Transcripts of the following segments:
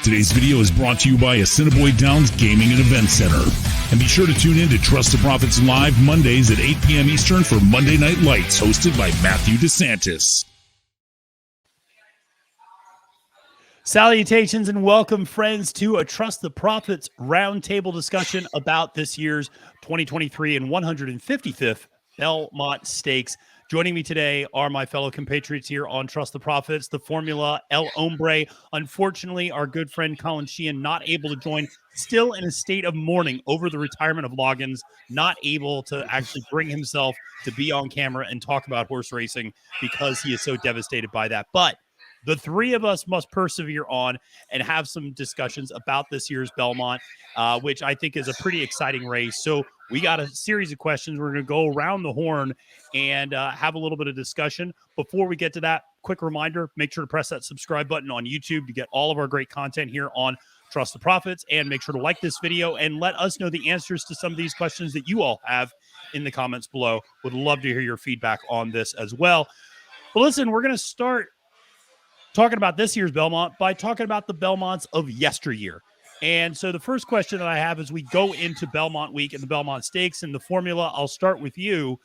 Today's video is brought to you by Assiniboine Downs Gaming and Event Center. And be sure to tune in to Trust the Profits Live Mondays at 8 p.m. Eastern for Monday Night Lights, hosted by Matthew DeSantis. Salutations and welcome, friends, to a Trust the Profits roundtable discussion about this year's 2023 and 155th Belmont Stakes. Joining me today are my fellow compatriots here on Trust the Profits, the Formula El Hombre. Unfortunately, our good friend Colin Sheehan not able to join, still in a state of mourning over the retirement of Loggins, not able to actually bring himself to be on camera and talk about horse racing because he is so devastated by that. But the three of us must persevere on and have some discussions about this year's Belmont, which I think is a pretty exciting race. So we got a series of questions. We're going to go around the horn and have a little bit of discussion. Before we get to that, quick reminder, make sure to press that subscribe button on YouTube to get all of our great content here on Trust the Profits. And make sure to like this video and let us know the answers to some of these questions that you all have in the comments below. Would love to hear your feedback on this as well. But listen, we're going to start talking about this year's Belmont by talking about the Belmonts of yesteryear. And so the first question that I have as we go into Belmont Week and the Belmont Stakes and the formula, I'll start with you,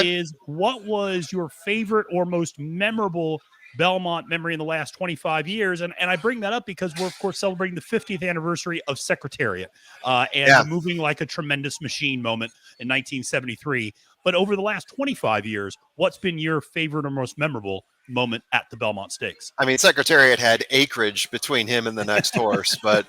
is what was your favorite or most memorable Belmont memory in the last 25 years? And I bring that up because we're, of course, celebrating the 50th anniversary of Secretariat and moving like a tremendous machine moment in 1973. But over the last 25 years, what's been your favorite or most memorable moment at the Belmont Stakes? I mean, Secretariat had acreage between him and the next horse, but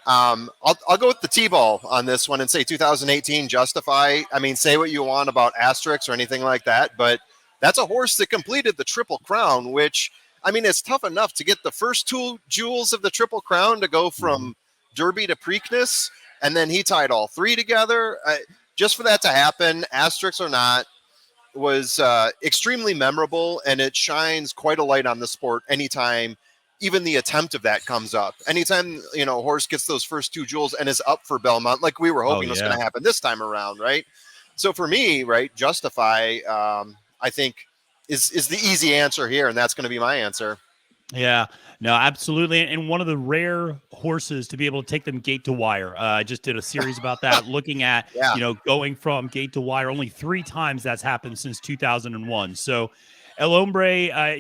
I'll go with the T-ball on this one and say 2018 Justify. I mean, say what you want about asterisks or anything like that, but that's a horse that completed the Triple Crown, which, I mean, it's tough enough to get the first two jewels of the Triple Crown to go from Derby to Preakness, and then he tied all three together. Just for that to happen, asterisks or not, was extremely memorable, and it shines quite a light on the sport anytime even the attempt of that comes up. Anytime, you know, a horse gets those first two jewels and is up for Belmont, like we were hoping was going to happen this time around, right? So for me, right, Justify, I think is the easy answer here, and that's going to be my answer. Yeah, no, absolutely. And one of the rare horses to be able to take them gate to wire. I just did a series about that, looking at, you know, going from gate to wire. Only 3 times that's happened since 2001. So, El Hombre,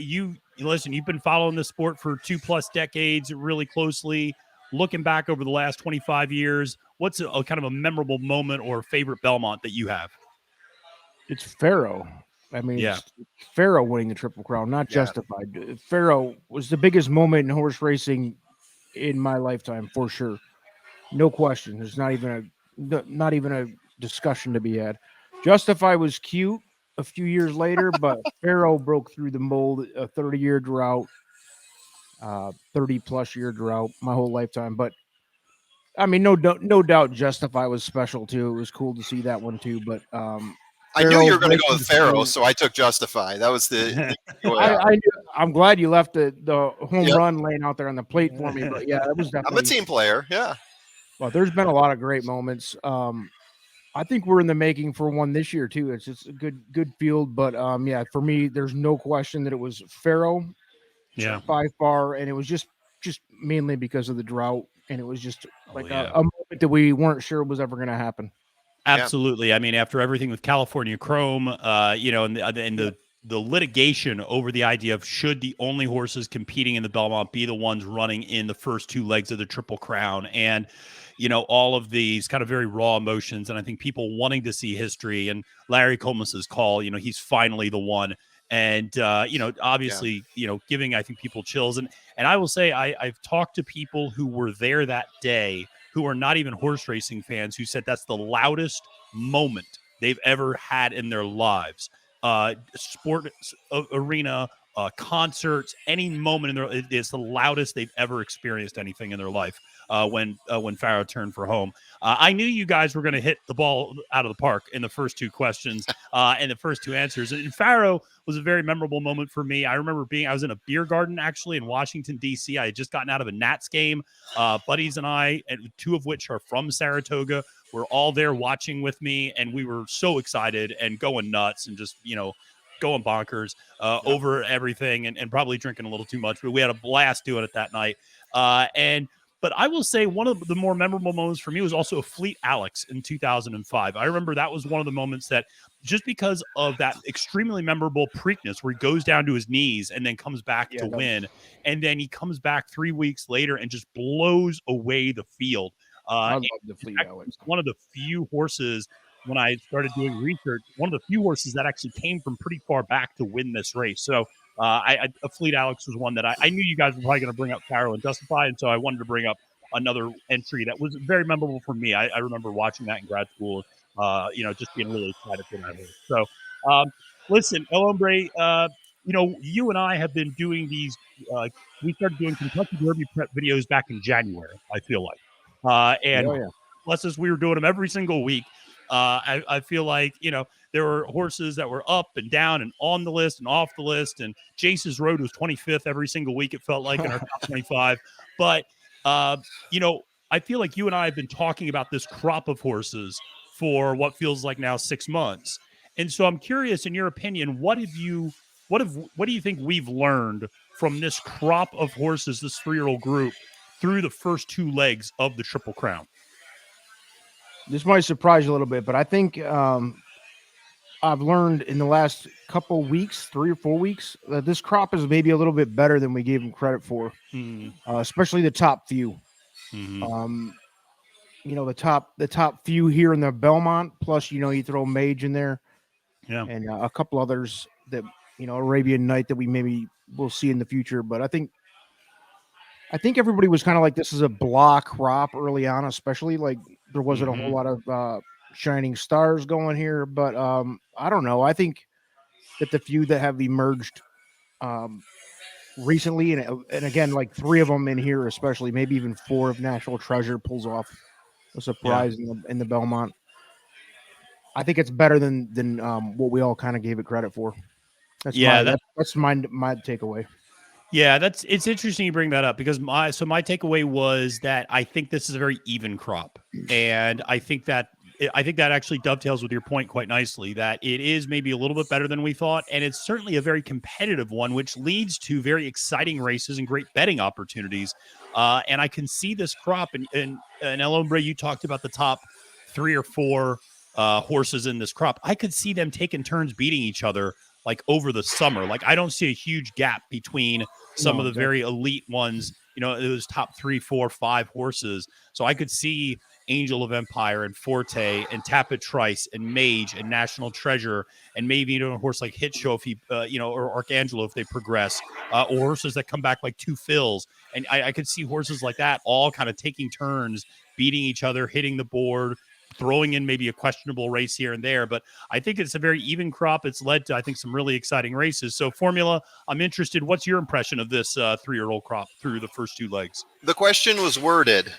listen, you've been following the sport for 2+ decades really closely. Looking back over the last 25 years, what's a kind of a memorable moment or favorite Belmont that you have? It's Pharaoh. I mean, Pharaoh winning the Triple Crown, not Justified. Pharaoh was the biggest moment in horse racing in my lifetime, for sure. No question. There's not even a discussion to be had. Justify was cute a few years later, but Pharaoh broke through the mold. A 30-year drought, 30+ year drought, my whole lifetime. But I mean, no doubt, Justify was special too. It was cool to see that one too. But I knew you were going to go with Pharaoh, so I took Justify. That was the I'm glad you left the home run laying out there on the plate for me. But yeah, that was definitely. I'm a team player. Yeah. Well, there's been a lot of great moments. I think we're in the making for one this year too. It's just a good field, but yeah, for me, there's no question that it was Pharaoh, 5 bar, and it was just mainly because of the drought, and it was just like a moment that we weren't sure was ever going to happen. Absolutely. Yeah. I mean, after everything with California Chrome, you know, and the litigation over the idea of should the only horses competing in the Belmont be the ones running in the first 2 legs of the Triple Crown, and you know, all of these kind of very raw emotions, and I think people wanting to see history, and Larry Comas's call, you know, he's finally the one, and you know, obviously, you know, giving, I think, people chills, and I will say I've talked to people who were there that day who are not even horse racing fans, who said that's the loudest moment they've ever had in their lives. Sport arena, concerts, any moment in their, it's the loudest they've ever experienced anything in their life. When Pharaoh turned for home, I knew you guys were going to hit the ball out of the park in the first 2 questions and the first 2 answers. And Pharaoh was a very memorable moment for me. I remember I was in a beer garden actually in Washington, D.C. I had just gotten out of a Nats game. Buddies and I, and 2 of which are from Saratoga, were all there watching with me, and we were so excited and going nuts and just, you know, going bonkers over everything and probably drinking a little too much. But we had a blast doing it that night. But I will say one of the more memorable moments for me was also Fleet Alex in 2005. I remember that was one of the moments that, just because of that extremely memorable Preakness where he goes down to his knees and then comes back to win. And then he comes back 3 weeks later and just blows away the field. I love the Fleet Alex. One of the few horses, when I started doing research, one of the few horses that actually came from pretty far back to win this race. So a Fleet Alex was one that I knew you guys were probably going to bring up Carol and Justify, and so I wanted to bring up another entry that was very memorable for me. I remember watching that in grad school, just being really excited for that race. So, listen, El Hombre, you and I have been doing these. We started doing Kentucky Derby prep videos back in January, I feel like. Plus, as we were doing them every single week, I feel like, there were horses that were up and down and on the list and off the list. And Jace's Road was 25th every single week, it felt like, in our top 25. But, I feel like you and I have been talking about this crop of horses for what feels like now 6 months. And so I'm curious, in your opinion, what do you think we've learned from this crop of horses, this 3-year-old group, through the first 2 legs of the Triple Crown? This might surprise you a little bit, but I think I've learned in the last couple weeks, 3 or 4 weeks, that this crop is maybe a little bit better than we gave them credit for, especially the top few. Mm-hmm. The top few here in the Belmont, plus, you throw Mage in there, and a couple others that, Arabian Night that we maybe will see in the future. But I think everybody was kind of like, this is a block crop early on, especially like there wasn't a whole lot of shining stars going here. But I don't know. I think that the few that have emerged recently, and again, like 3 of them in here, especially maybe even 4 if National Treasure pulls off a surprise in the Belmont, I think it's better than what we all kind of gave it credit for. That's my takeaway. Yeah, it's interesting you bring that up, because my takeaway was that I think this is a very even crop, and I think that actually dovetails with your point quite nicely, that it is maybe a little bit better than we thought, and it's certainly a very competitive one, which leads to very exciting races and great betting opportunities. And I can see this crop, and El Hombre, you talked about the top 3 or 4 horses in this crop. I could see them taking turns beating each other like over the summer. Like, I don't see a huge gap between some of the very elite ones, those top 3, 4, 5 horses. So I could see Angel of Empire and Forte and Tapit Trice and Mage and National Treasure, and maybe a horse like Hit Show if he, or Archangelo if they progress, or horses that come back like 2 fills. And I could see horses like that all kind of taking turns, beating each other, hitting the board, throwing in maybe a questionable race here and there. But I think it's a very even crop. It's led to, I think, some really exciting races. So, Formula, I'm interested. What's your impression of this 3-year-old crop through the first 2 legs? The question was worded,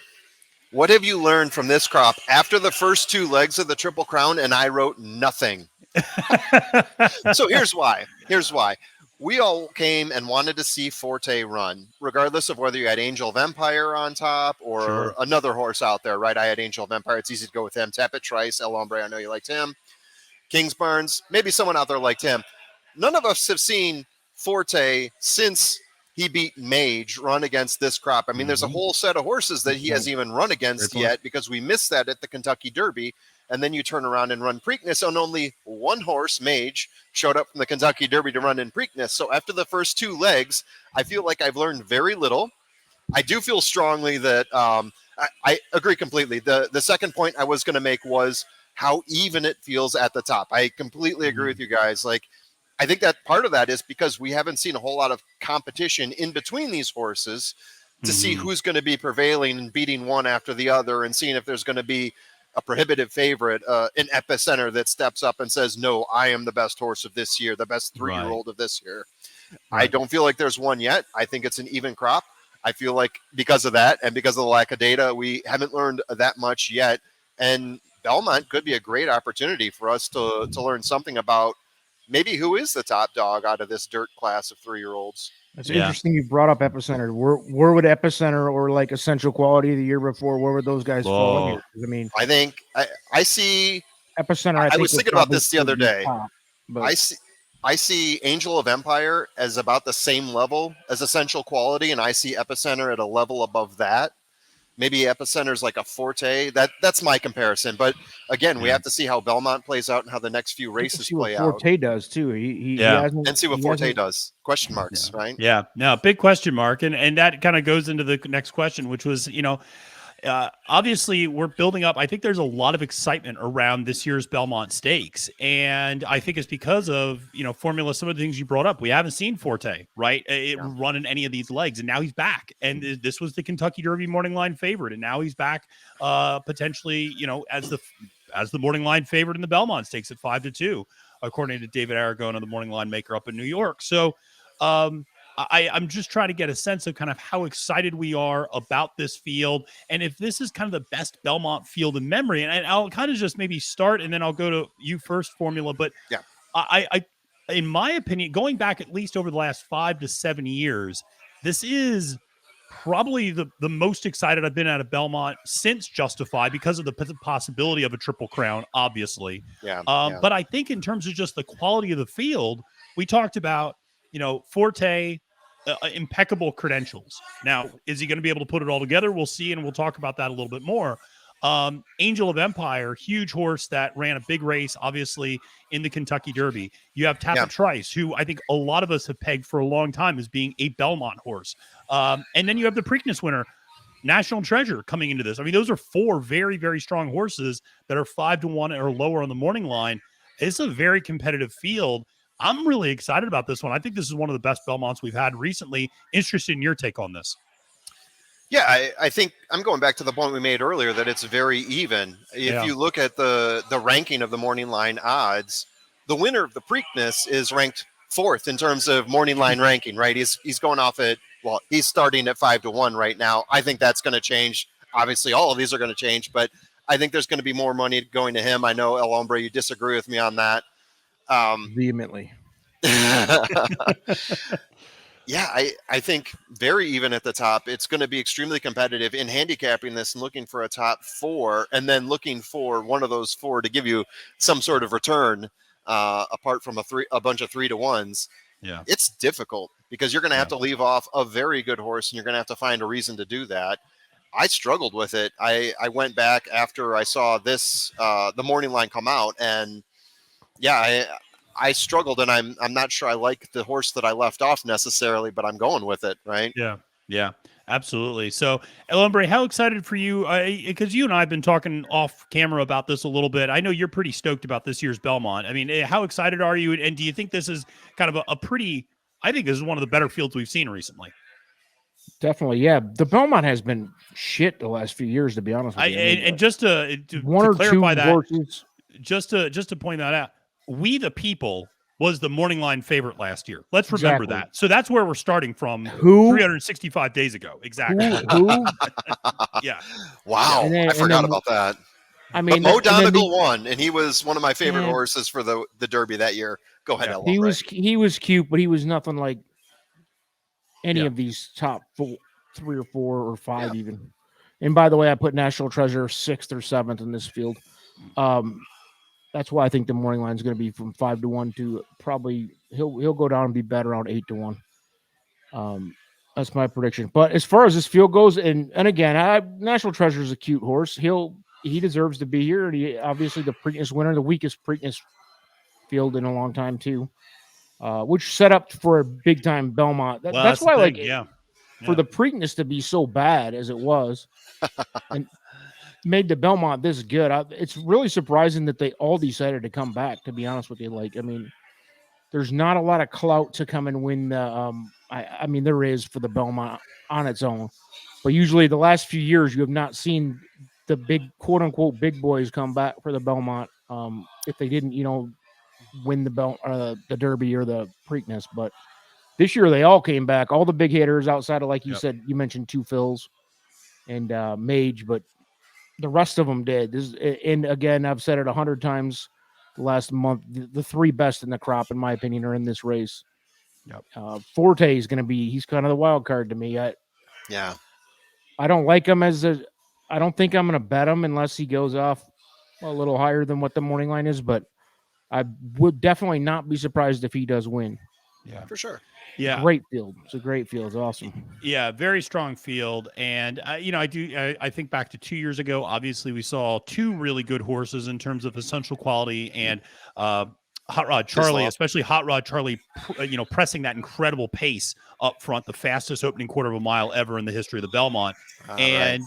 what have you learned from this crop after the first 2 legs of the Triple Crown? And I wrote nothing. So here's why. We all came and wanted to see Forte run, regardless of whether you had Angel of Empire on top or another horse out there, right? I had Angel of Empire. It's easy to go with him. Tapit Trice, El Hombre, I know you liked him. Kingsbarns, maybe someone out there liked him. None of us have seen Forte since he beat Mage run against this crop. I mean, there's a whole set of horses that he hasn't even run against yet, because we missed that at the Kentucky Derby. And then you turn around and run Preakness, and only 1 horse, Mage, showed up from the Kentucky Derby to run in Preakness. So after the first 2 legs, I feel like I've learned very little. I do feel strongly that I agree completely. The second point I was going to make was how even it feels at the top. I completely agree with you guys. Like, I think that part of that is because we haven't seen a whole lot of competition in between these horses to see who's going to be prevailing and beating one after the other, and seeing if there's going to be a prohibitive favorite, an epicenter that steps up and says, no, I am the best horse of this year, the best 3-year-old of this year. I don't feel like there's one yet. I think it's an even crop. I feel like because of that and because of the lack of data, we haven't learned that much yet. And Belmont could be a great opportunity for us to learn something about maybe who is the top dog out of this dirt class of 3-year-olds. It's interesting you brought up Epicenter. Where would Epicenter or like Essential Quality the year before, where would those guys fall in here? I mean, I think I see Epicenter. I was thinking about this the other day. Top, I see Angel of Empire as about the same level as Essential Quality, and I see Epicenter at a level above that. Maybe Epicenter's like a Forte. That's my comparison. But again, we have to see how Belmont plays out and how the next few races see what play out. Forte does too. He hasn't, and see what Forte does. Question marks, right? Yeah, no, big question mark, and that kind of goes into the next question, which was, obviously we're building up. I think there's a lot of excitement around this year's Belmont Stakes, and I think it's because of formula. Some of the things you brought up, we haven't seen Forte running any of these legs, and now he's back. And this was the Kentucky Derby morning line favorite, and now he's back, potentially, as the morning line favorite in the Belmont Stakes at 5-2, according to David Aragona, the morning line maker up in New York. So. I'm just trying to get a sense of kind of how excited we are about this field, and if this is kind of the best Belmont field in memory. And I'll kind of just maybe start, and then I'll go to you first, Formula. But yeah, I in my opinion, going back at least over the last 5 to 7 years, this is probably the most excited I've been at a Belmont since Justify, because of the possibility of a Triple Crown, obviously. But I think in terms of just the quality of the field, we talked about, Forte, impeccable credentials. Now, is he going to be able to put it all together? We'll see, and we'll talk about that a little bit more. Angel of Empire, huge horse that ran a big race, obviously, in the Kentucky Derby. You have Tappa Trice, who I think a lot of us have pegged for a long time as being a Belmont horse. And then you have the Preakness winner, National Treasure, coming into this. I mean, those are 4 very, very strong horses that are 5-1 or lower on the morning line. It's a very competitive field. I'm really excited about this one. I think this is one of the best Belmonts we've had recently. Interested in your take on this. Yeah, I think I'm going back to the point we made earlier that it's very even. If you look at the ranking of the morning line odds, the winner of the Preakness is ranked 4th in terms of morning line ranking, right? He's going off at, he's starting at 5-1 right now. I think that's going to change. Obviously, all of these are going to change, but I think there's going to be more money going to him. I know, El Hombre, you disagree with me on that. Vehemently. Yeah, I think very even at the top. It's going to be extremely competitive in handicapping this and looking for a top 4, and then looking for one of those 4 to give you some sort of return, apart from a bunch of 3-1s. Yeah, it's difficult because you're going to have to leave off a very good horse, and you're going to have to find a reason to do that. I struggled with it. I went back after I saw this the morning line come out, and I struggled, and I'm not sure I like the horse that I left off necessarily, but I'm going with it, right? Yeah, absolutely. So, El Hombre, how excited for you? Because you and I have been talking off camera about this a little bit. I know you're pretty stoked about this year's Belmont. I mean, how excited are you? And do you think this is kind of a pretty? I think this is one of the better fields we've seen recently. Definitely, yeah. The Belmont has been shit the last few years, to be honest with you. And just to clarify that, horses. just to point that out, We the People was the morning line favorite last year. Let's remember that. So that's where we're starting from. 365 days ago. Exactly. Who? Yeah. Wow. I forgot about that. I mean, but Mo Donegal won, and he was one of my favorite horses for the Derby that year. Go ahead, He was cute, but he was nothing like any of these top 3 or 4 or 5 even. And by the way, I put National Treasure 6th or 7th in this field. That's why I think the morning line is going to be from 5-1 to probably he'll go down and be better around 8-1. That's my prediction. But as far as this field goes, and again, National Treasure is a cute horse. He deserves to be here. And he obviously the Preakness winner, the weakest Preakness field in a long time too, which set up for a big time Belmont. That's why, for the Preakness to be so bad as it was, and made the Belmont this good. It's really surprising that they all decided to come back, to be honest with you. I mean, there's not a lot of clout to come and win the I mean, there is for the Belmont on its own, but usually the last few years you have not seen the big quote unquote big boys come back for the Belmont if they didn't win the Derby or the Preakness. But this year they all came back, all the big hitters outside of, like you said, you mentioned 2 Phils and Mage, but the rest of them did. And again, I've said it 100 times the last month. The 3 best in the crop, in my opinion, are in this race. Forte is going to be. He's kind of the wild card to me. I don't like him I don't think I'm going to bet him unless he goes off a little higher than what the morning line is. But I would definitely not be surprised if he does win. Yeah, for sure. Yeah, great field. It's a great field. It's awesome. Yeah, very strong field, and I think back to 2 years ago. Obviously, we saw two really good horses in terms of essential quality and Hot Rod Charlie, especially Hot Rod Charlie, pressing that incredible pace up front, the fastest opening quarter of a mile ever in the history of the Belmont. And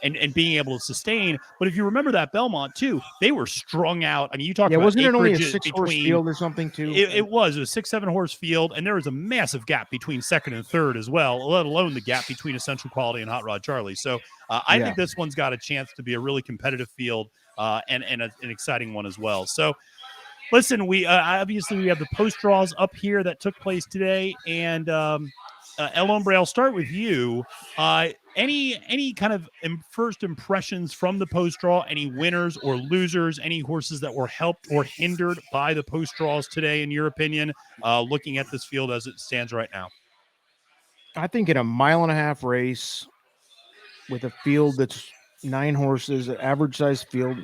and being able to sustain. But if you remember that Belmont too, they were strung out. I mean, you talked about wasn't it only a acreage 6-horse field or something too? It was a 6-7 horse field, and there was a massive gap between second and third as well, let alone the gap between Essential Quality and Hot Rod Charlie. So I think this one's got a chance to be a really competitive field and an exciting one as well. So. Listen, we obviously we have the post draws up here that took place today, and El Hombre, I'll start with you. Any kind of first impressions from the post draw? Any winners or losers? Any horses that were helped or hindered by the post draws today, in your opinion? Looking at this field as it stands right now, I think in a 1.5 mile race with a field that's 9 horses, an average size field,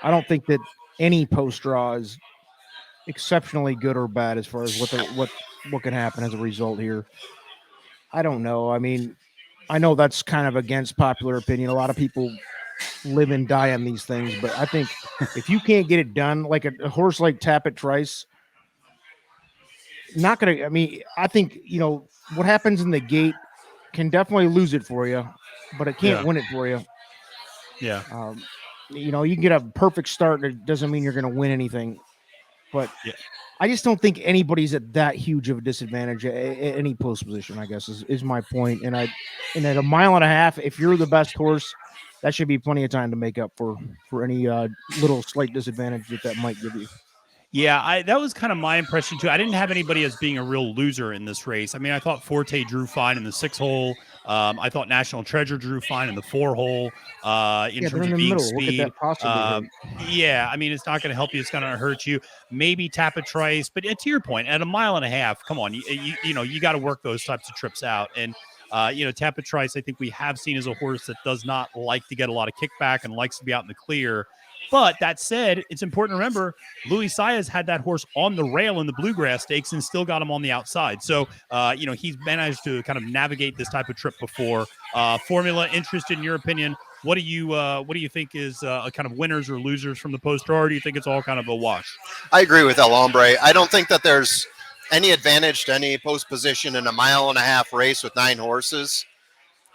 I don't think that any post draw is exceptionally good or bad as far as what can happen as a result here. I don't know. I mean, I know that's kind of against popular opinion. A lot of people live and die on these things, but I think if you can't get it done, like a horse like Tappet Trice, not gonna. I mean, I think what happens in the gate can definitely lose it for you, but it can't win it for you. Yeah. You can get a perfect start, and it doesn't mean you're going to win anything. But I just don't think anybody's at that huge of a disadvantage at any post position, I guess, is my point. And at a 1.5 miles, if you're the best horse, that should be plenty of time to make up for any little slight disadvantage that might give you. Yeah, that was kind of my impression too. I didn't have anybody as being a real loser in this race. I mean, I thought Forte drew fine in the 6-hole. I thought National Treasure drew fine in the 4-hole. In terms of being speed, I mean, it's not going to help you. It's going to hurt you. Maybe Tappet Trice, but to your point, at a 1.5 miles, come on, you got to work those types of trips out. And Tappet Trice, I think we have seen as a horse that does not like to get a lot of kickback and likes to be out in the clear. But that said, it's important to remember Luis Saez had that horse on the rail in the Bluegrass Stakes and still got him on the outside. So, he's managed to kind of navigate this type of trip before. Formula, interested in your opinion. What do you think is kind of winners or losers from the post draw? Or do you think it's all kind of a wash? I agree with El Hombre. I don't think that there's any advantage to any post position in a 1.5 mile race with 9 horses.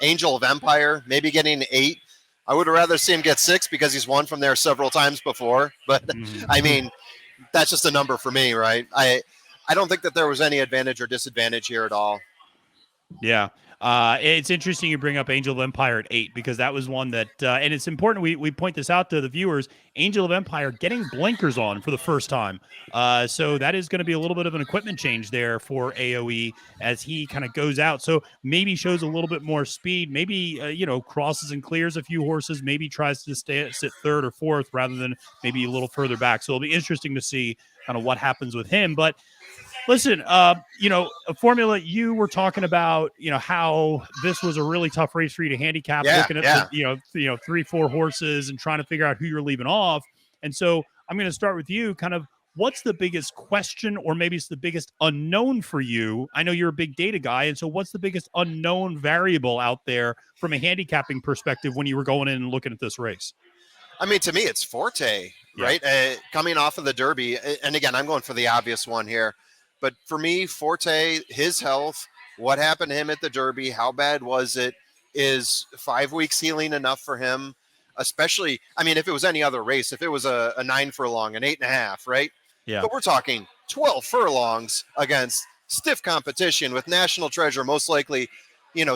Angel of Empire, maybe getting 8. I would rather see him get 6 because he's won from there several times before. But I mean, that's just a number for me, right? I don't think that there was any advantage or disadvantage here at all. Yeah. It's interesting you bring up Angel of Empire at 8 because that was one that, and it's important we point this out to the viewers, Angel of Empire getting blinkers on for the first time. So that is going to be a little bit of an equipment change there for AOE as he kind of goes out. So maybe shows a little bit more speed, maybe, crosses and clears a few horses, maybe tries to sit third or fourth rather than maybe a little further back. So it'll be interesting to see kind of what happens with him. But listen, Formula, you were talking about, how this was a really tough race for you to handicap, looking at, 3-4 horses and trying to figure out who you're leaving off. And so I'm going to start with you. Kind of what's the biggest question, or maybe it's the biggest unknown for you? I know you're a big data guy. And so what's the biggest unknown variable out there from a handicapping perspective when you were going in and looking at this race? I mean, to me, it's Forte, right? Coming off of the Derby. And again, I'm going for the obvious one here. But for me, Forte, his health, what happened to him at the Derby, how bad was it? Is 5 weeks healing enough for him? Especially, I mean, if it was any other race, if it was a 9 furlong, an 8.5, right? Yeah. But we're talking 12 furlongs against stiff competition with National Treasure, most likely,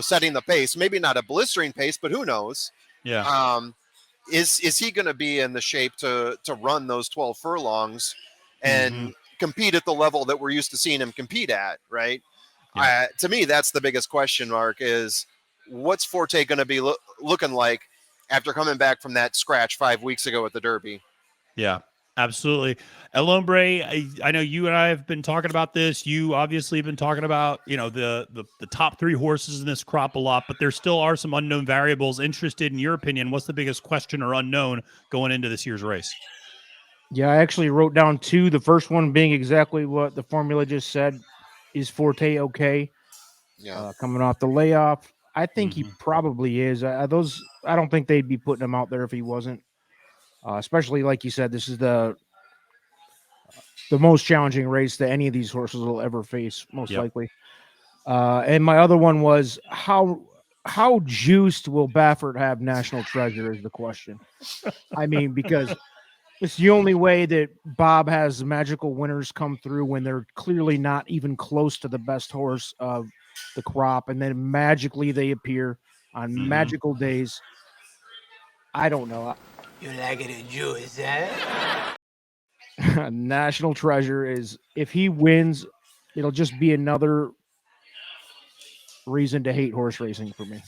setting the pace. Maybe not a blistering pace, but who knows? Yeah. Is he going to be in the shape to run those 12 furlongs and compete at the level that we're used to seeing him compete at, right? Yeah. To me, that's the biggest question mark is what's Forte going to be looking like after coming back from that scratch 5 weeks ago at the Derby? Yeah, absolutely. El Hombre, I know you and I have been talking about this. You obviously have been talking about, the top 3 horses in this crop a lot, but there still are some unknown variables. Interested in your opinion, what's the biggest question or unknown going into this year's race? Yeah, I actually wrote down 2. The first one being exactly what the formula just said. Is Forte okay? Yeah. Coming off the layoff, I think he Mhm. probably is. I don't think they'd be putting him out there if he wasn't. Especially like you said, this is the most challenging race that any of these horses will ever face, most Yep. likely. And my other one was how juiced will Baffert have National Treasure is the question. I mean, because it's the only way that Bob has magical winners come through when they're clearly not even close to the best horse of the crop, and then magically they appear on Mhm. magical days. I don't know. You like it in Jewish, eh? National Treasure is if he wins, it'll just be another reason to hate horse racing for me.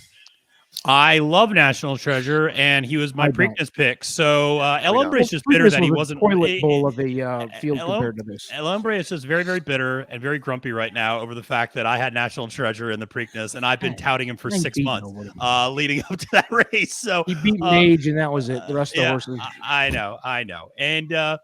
I love National Treasure, and he was my I don't. Preakness pick. So El We Hombre don't. is just bitter Preakness that he was a wasn't. toilet bowl of a field El, compared to this. El Hombre is just very, very bitter and very grumpy right now over the fact that I had National Treasure in the Preakness, and I've been touting him for I ain't 6 beating months nobody. leading up to that race. So He beat Mage, and that was it. The rest of the yeah, horses. I know, and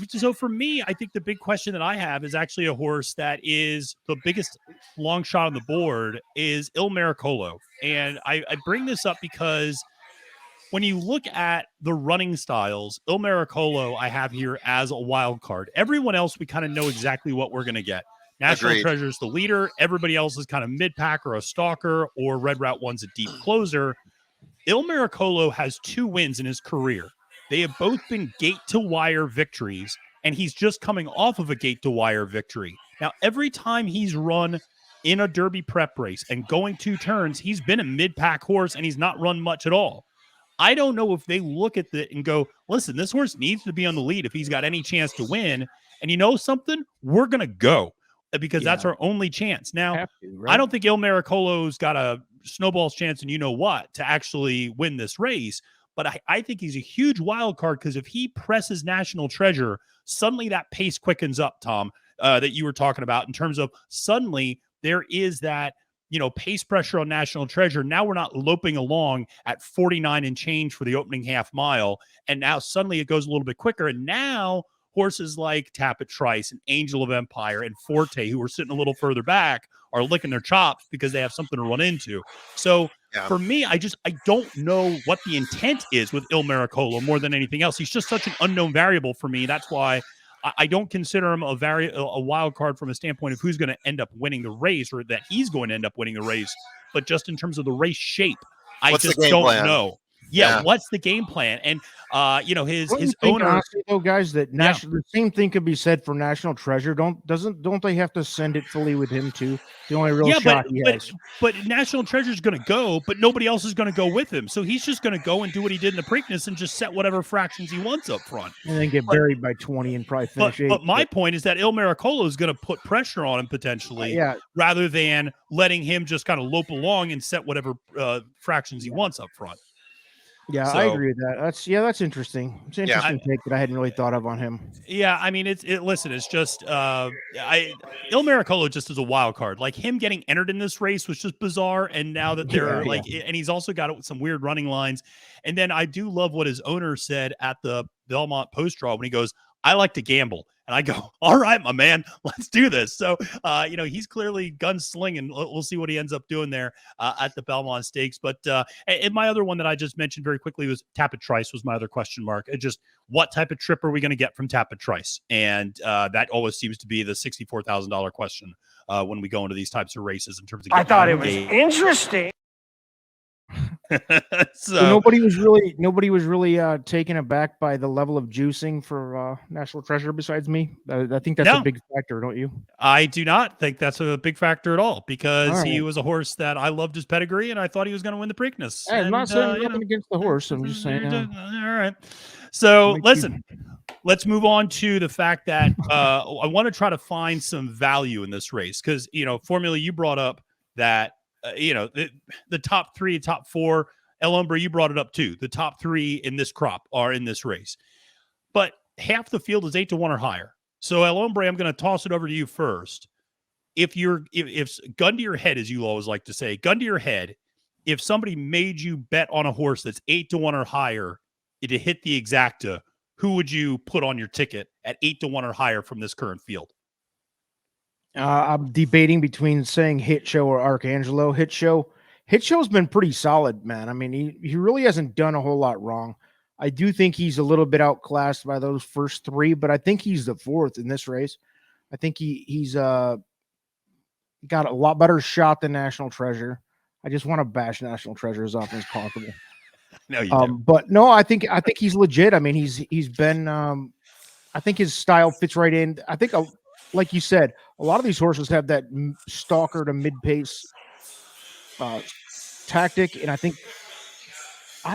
so for me, I think the big question that I have is actually a horse that is the biggest long shot on the board is Il Miracolo. And I bring this up because when you look at the running styles, Il Miracolo I have here as a wild card. Everyone else, we kind of know exactly what we're going to get. National Agreed. Treasure is the leader. Everybody else is kind of mid-pack or a stalker, or Red Route 1's a deep closer. Il Miracolo has 2 wins in his career. They have both been gate-to-wire victories, and he's just coming off of a gate-to-wire victory. Now, every time he's run in a Derby prep race and going 2 turns, he's been a mid-pack horse, and he's not run much at all. I don't know if they look at it and go, listen, this horse needs to be on the lead if he's got any chance to win. And you know something? We're going to go because that's our only chance. Now, Have to, right? I don't think Il Miracolo's got a snowball's chance and you know what to actually win this race. But I think he's a huge wild card because if he presses National Treasure, suddenly that pace quickens up, Tom, that you were talking about in terms of suddenly there is that, pace pressure on National Treasure. Now we're not loping along at 49 and change for the opening half mile. And now suddenly it goes a little bit quicker. And now horses like Tapit Trice and Angel of Empire and Forte, who are sitting a little further back, are licking their chops because they have something to run into. So for me, I don't know what the intent is with Il Miracolo more than anything else. He's just such an unknown variable for me. That's why I don't consider him a wild card from a standpoint of who's going to end up winning the race or that he's going to end up winning the race. But just in terms of the race shape, I just don't know. Yeah, what's the game plan? And his owner. Honestly, though, guys, that the same thing could be said for National Treasure. Don't they have to send it fully with him too? The only real shot he has. But National Treasure is going to go, but nobody else is going to go with him. So he's just going to go and do what he did in the Preakness and just set whatever fractions he wants up front, and then get buried by 20 and probably finish 8. But my point is that Il Miracolo is going to put pressure on him potentially, rather than letting him just kind of lope along and set whatever fractions he wants up front. Yeah, I agree with that. That's interesting. It's an interesting take that I hadn't really thought of on him. Yeah, I mean, it's just Il Miracolo just is a wild card. Like him getting entered in this race was just bizarre, and now that they're and he's also got some weird running lines. And then I do love what his owner said at the Belmont post draw when he goes, "I like to gamble." And I go, all right, my man, let's do this. So, he's clearly gunslinging. We'll see what he ends up doing there at the Belmont Stakes. But and my other one that I just mentioned very quickly was Tapit Trice was my other question mark. It just what type of trip are we going to get from Tapit Trice? And that always seems to be the $64,000 question when we go into these types of races in terms of. I thought it was interesting. So nobody was really taken aback by the level of juicing for National Treasure besides me. I think that's a big factor, don't you? I do not think that's a big factor at all because he was a horse that I loved his pedigree and I thought he was going to win the Preakness. I'm not saying nothing against the horse. I'm just saying. All right. So listen, let's move on to the fact that I want to try to find some value in this race because Formula, you brought up that. The top 3, top 4, El Hombre, you brought it up too. The top 3 in this crop are in this race, but half the field is 8 to 1 or higher. So El Hombre, I'm going to toss it over to you first. If gun to your head, as you always like to say, gun to your head, if somebody made you bet on a horse that's 8 to 1 or higher to hit the exacta, who would you put on your ticket at 8-1 or higher from this current field? I'm debating between saying Hit Show or Arcangelo. Hit Show's been pretty solid, man. I mean, he really hasn't done a whole lot wrong. I do think he's a little bit outclassed by those first three, but I think he's the fourth in this race. I think he's got a lot better shot than National Treasure. I just want to bash National Treasure as often as possible. No, you do. But no, I think he's legit. I mean, he's been. I think his style fits right in. I think, like you said, a lot of these horses have that stalker to mid pace tactic, and I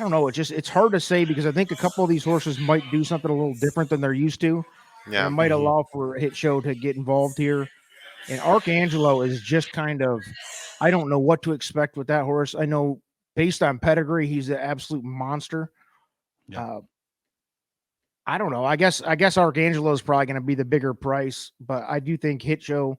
don't know. It's hard to say because I think a couple of these horses might do something a little different than they're used to. Yeah, and it might allow for a Hit Show to get involved here. And Arcangelo is just kind of, I don't know what to expect with that horse. I know based on pedigree, he's an absolute monster. Yeah. I don't know. I guess Arcangelo is probably going to be the bigger price, but I do think Hit Show's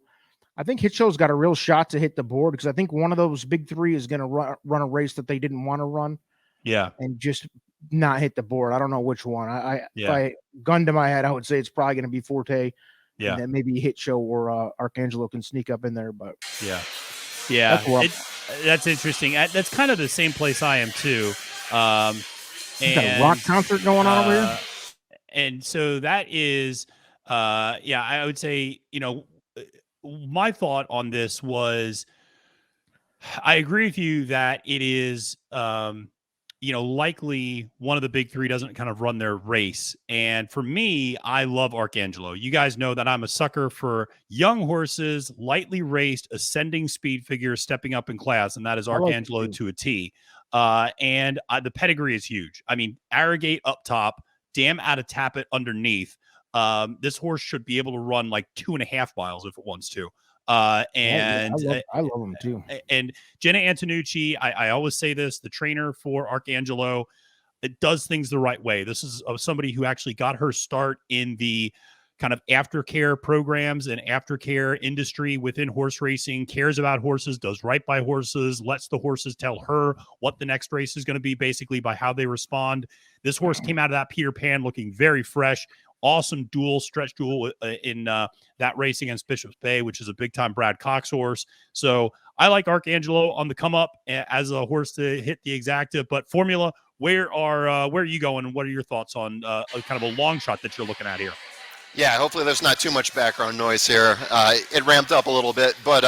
got a real shot to hit the board because I think one of those big three is going to run a race that they didn't want to run. Yeah. And just not hit the board. I don't know which one. If I gun to my head, I would say it's probably going to be Forte. Yeah. And then maybe Hit Show or Arcangelo can sneak up in there. But yeah. That's interesting. That's kind of the same place I am too. Got a rock concert going on over here. And so that is, I would say, my thought on this was, I agree with you that it is, likely one of the big three doesn't kind of run their race. And for me, I love Arcangelo. You guys know that I'm a sucker for young horses, lightly raced, ascending speed figures, stepping up in class. And that is Arcangelo to a T. And the pedigree is huge. I mean, Arrogate up top, Damn Out of Tappet underneath. This horse should be able to run like 2.5 miles if it wants to. I love him too. And Jenna Antonucci, I always say this, the trainer for Arcangelo, it does things the right way. This is somebody who actually got her start in the kind of aftercare programs and aftercare industry within horse racing, cares about horses, does right by horses, lets the horses tell her what the next race is going to be basically by how they respond. This horse came out of that Peter Pan looking very fresh. Awesome stretch duel in that race against Bishop's Bay, which is a big-time Brad Cox horse. So I like Arcangelo on the come-up as a horse to hit the exacta. But Formula, where are you going, and what are your thoughts on kind of a long shot that you're looking at here? Yeah, hopefully there's not too much background noise here. It ramped up a little bit, but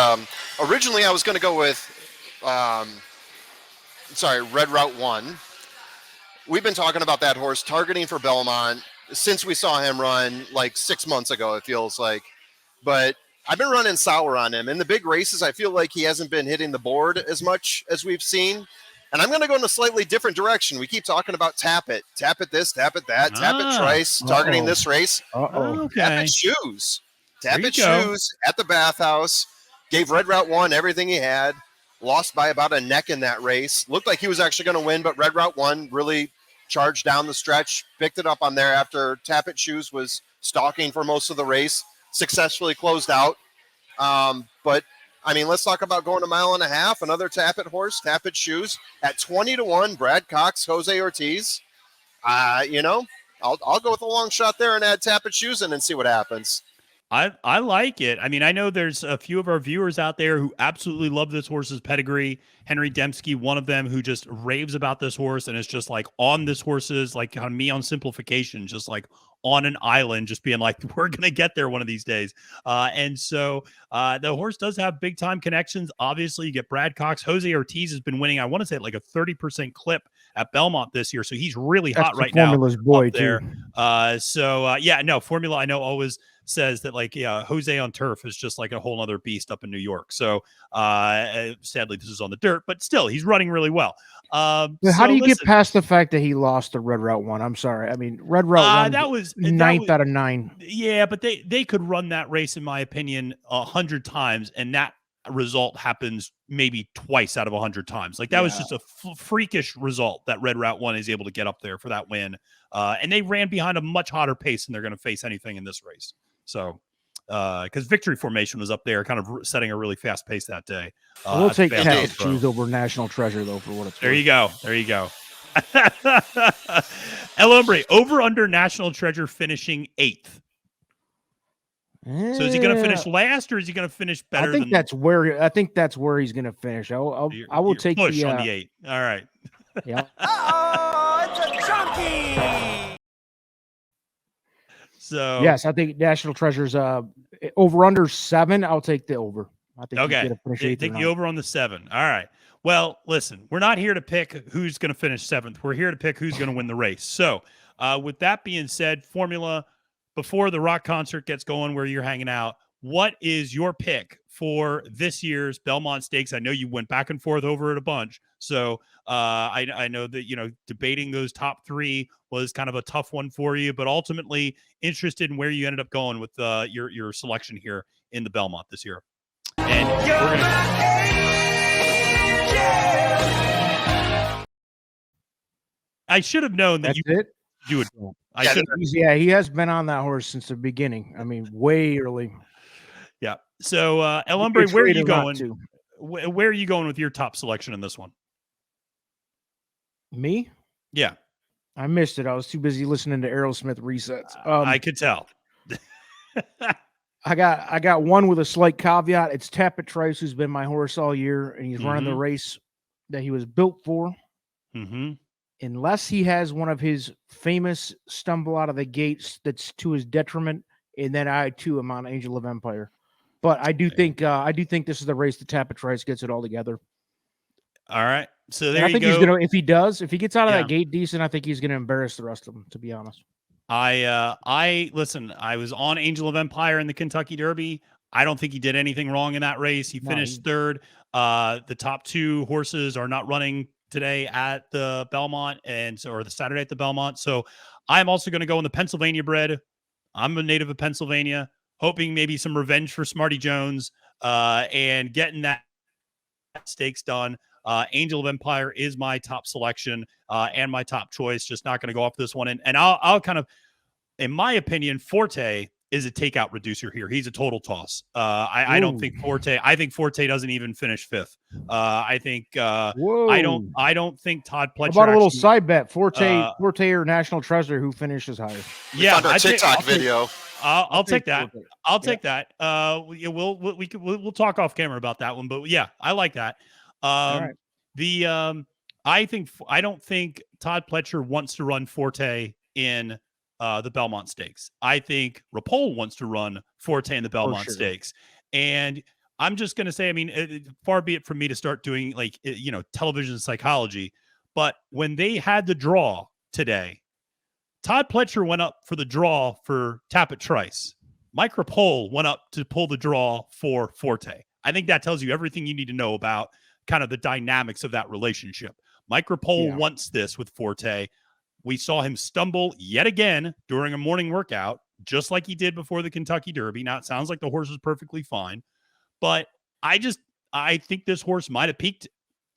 originally I was going to go with, Red Route 1. We've been talking about that horse targeting for Belmont since we saw him run like 6 months ago, it feels like. But I've been running sour on him. In the big races, I feel like he hasn't been hitting the board as much as we've seen. And I'm going to go in a slightly different direction. We keep talking about Tap It this, Tap It that, Tap It Trice, targeting this race. Okay. Tap It Shoes. Tap There It you go. Shoes at the Bathhouse. Gave Red Route 1 everything he had. Lost by about a neck in that race. Looked like he was actually going to win, but Red Route 1 really charged down the stretch, picked it up on there after Tap It Shoes was stalking for most of the race, successfully closed out. But I mean, let's talk about going 1.5 miles. Another Tap It horse, Tap It Shoes at 20-1. Brad Cox, Jose Ortiz. I'll go with a long shot there and add Tap It Shoes in and see what happens. I like it. I mean, I know there's a few of our viewers out there who absolutely love this horse's pedigree. Henry Dembski, one of them, who just raves about this horse and is just like on this horse's, like on me on simplification, just like on an island, just being like, we're going to get there one of these days. And so the horse does have big time connections. Obviously, you get Brad Cox. Jose Ortiz has been winning, I want to say, like a 30% clip at Belmont this year. So he's really hot right now. Formula's boy, there. Too. Formula, I know, always says that, like, Jose on turf is just like a whole other beast up in New York. So sadly, this is on the dirt, but still, he's running really well. How do you get past the fact that he lost the Red Route 1? I'm sorry. I mean, Red Route 1 that was ninth out of 9. Yeah, but they could run that race, in my opinion, 100 times, and that result happens maybe twice out of 100 times. Like, that was just a freakish result that Red Route 1 is able to get up there for that win. And they ran behind a much hotter pace than they're going to face anything in this race. So, because Victory Formation was up there kind of setting a really fast pace that day. We'll take Tap It Shoes over National Treasure, though, for what it's worth. There you go. El Hombre, over under National Treasure finishing 8th. So is he going to finish last, or is he going to finish better? I think that's where he's going to finish. I will take push the on the 8. All right. Yeah. Oh, it's a chunky. So yes, I think National Treasure's over under 7. I'll take the over. I think he's okay. going to finish 8th. Take the over on the 7. All right. Well, listen, we're not here to pick who's going to finish 7th. We're here to pick who's going to win the race. So, with that being said, Formula, before the rock concert gets going where you're hanging out, what is your pick for this year's Belmont Stakes? I know you went back and forth over it a bunch. So, I know that, debating those top 3 was kind of a tough one for you, but ultimately interested in where you ended up going with your selection here in the Belmont this year. And we're going to... I should have known that you would. I should. Yeah, he has been on that horse since the beginning. I mean, way early. Yeah. So, El Hombre, where are you going? Where are you going with your top selection in this one? Me? Yeah. I missed it. I was too busy listening to Aerosmith Resets. I could tell. I got one with a slight caveat. It's Tapit Trice, who's been my horse all year, and he's running the race that he was built for. Mm-hmm. Unless he has one of his famous stumble out of the gates that's to his detriment, and then I too am on Angel of Empire. But I do think this is the race that Tapit Trice gets it all together. All right. So I think he's gonna, if he gets out of that gate decent, I think he's gonna embarrass the rest of them, to be honest. Listen, I was on Angel of Empire in the Kentucky Derby. I don't think he did anything wrong in that race. He finished 3rd. The top 2 horses are not running today at the Belmont or the Saturday at the Belmont. So I'm also going to go in the Pennsylvania bred. I'm a native of Pennsylvania, hoping maybe some revenge for Smarty Jones, and getting that stakes done. Angel of Empire is my top selection, and my top choice. Just not going to go off this one. And I'll kind of, in my opinion, Forte is a takeout reducer here. He's a total toss. I don't think Forte. I think Forte doesn't even finish 5th. I think I don't think Todd Pletcher. How about a little side bet? Forte or National Treasure, who finishes higher? Yeah, our TikTok video. I'll take that. I'll take that. We'll talk off camera about that one, but yeah, I like that. I don't think Todd Pletcher wants to run Forte in the Belmont Stakes. I think Rapole wants to run Forte in the Belmont Stakes. And I'm just going to say, I mean, far be it from me to start doing television psychology, but when they had the draw today, Todd Pletcher went up for the draw for Tapit Trice. Mike Rapole went up to pull the draw for Forte. I think that tells you everything you need to know about kind of the dynamics of that relationship. Mike Rapole wants this with Forte. We saw him stumble yet again during a morning workout, just like he did before the Kentucky Derby. Now, it sounds like the horse is perfectly fine, but I think this horse might have peaked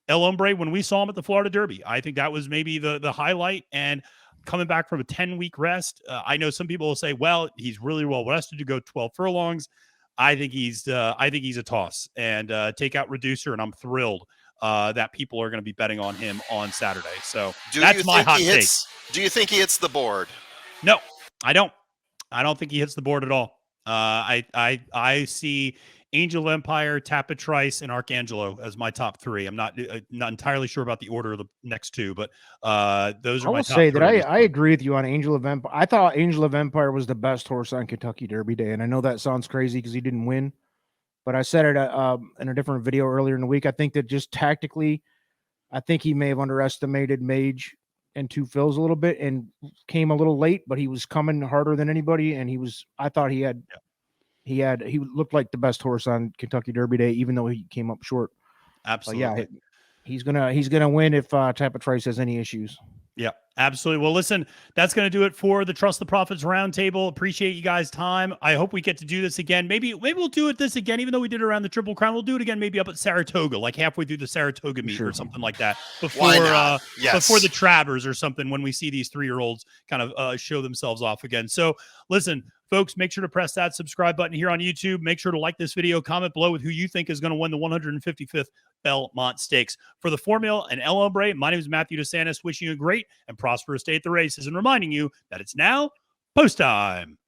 El Hombre when we saw him at the Florida Derby. I think that was maybe the highlight, and coming back from a 10-week rest. I know some people will say, well, he's really well rested to go 12 furlongs. I think he's a toss and takeout reducer, and I'm thrilled that people are going to be betting on him on Saturday. So that's my hot take. Do you think he hits the board? No, I don't. I don't think he hits the board at all. I see Angel Empire, Tapit Trice, and Arcangelo as my top 3. I'm not entirely sure about the order of the next 2, but those are my top 3. I will say that I agree with you on Angel of Empire. I thought Angel of Empire was the best horse on Kentucky Derby Day, and I know that sounds crazy because he didn't win, but I said it in a different video earlier in the week. I think that just tactically, I think he may have underestimated Mage and Two Phils a little bit and came a little late, but he was coming harder than anybody, and I thought he looked like the best horse on Kentucky Derby Day, even though he came up short. Absolutely. He's gonna win if Tapit Trice has any issues. Yeah, Absolutely. Well, listen, that's going to do it for the Trust the Profits Roundtable. Appreciate you guys' time. I hope we get to do this again. Maybe we'll do this again, even though we did it around the Triple Crown. We'll do it again, maybe up at Saratoga, like halfway through the Saratoga meet or something like that. Before before the Travers or something, when we see these 3-year-olds kind of show themselves off again. So listen, folks, make sure to press that subscribe button here on YouTube. Make sure to like this video, comment below with who you think is going to win the 155th Belmont Stakes. For the Formula and El Hombre, my name is Matthew DeSantis, wishing you a great and prosperous day at the races and reminding you that it's now post time.